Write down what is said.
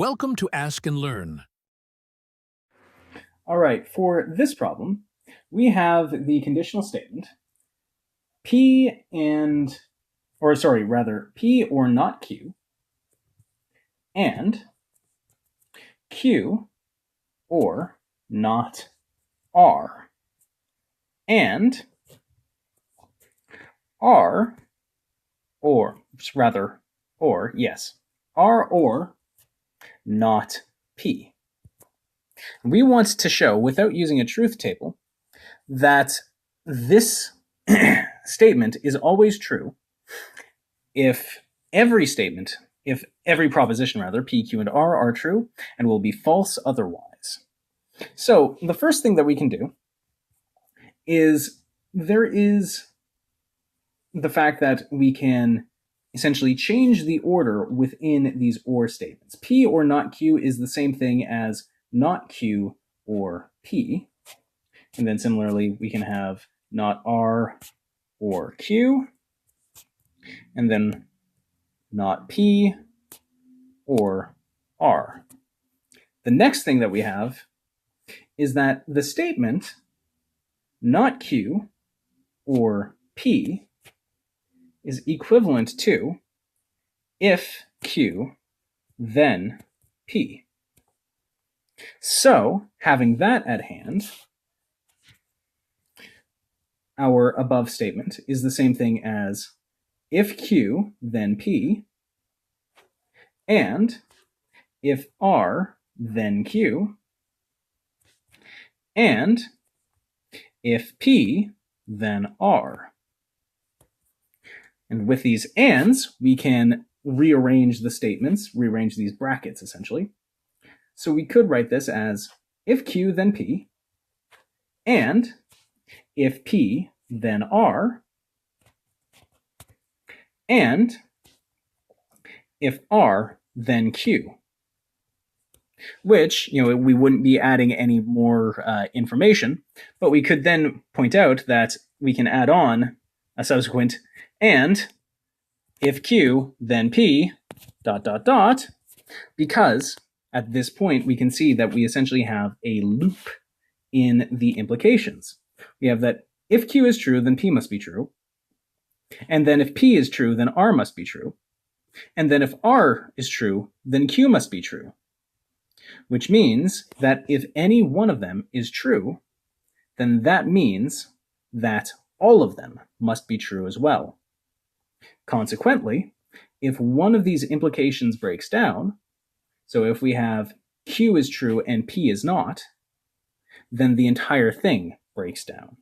Welcome to Ask and Learn. All right, for this problem, we have the conditional statement P or not Q, and Q or not R, and R or not P. We want to show, without using a truth table, that this statement is always true if every proposition, P, Q, and R are true, and will be false otherwise. So the first thing that we can do is there is the fact that we can essentially change the order within these OR statements. P or not Q is the same thing as not Q or P. And then similarly, we can have not R or Q, and then not P or R. The next thing that we have is that the statement not Q or P is equivalent to if Q, then P. So, having that at hand, our above statement is the same thing as if Q, then P, and if R, then Q, and if P, then R. And with these ands, we can rearrange the statements, rearrange these brackets, essentially. So we could write this as if Q, then P, and if P, then R, and if R, then Q. Which, we wouldn't be adding any more information, but we could then point out that we can add on a subsequent and if Q, then P, ... because at this point we can see that we essentially have a loop in the implications. We have that if Q is true, then P must be true. And then if P is true, then R must be true. And then if R is true, then Q must be true. Which means that if any one of them is true, then that means that all of them must be true as well. Consequently, if one of these implications breaks down, so if we have Q is true and P is not, then the entire thing breaks down.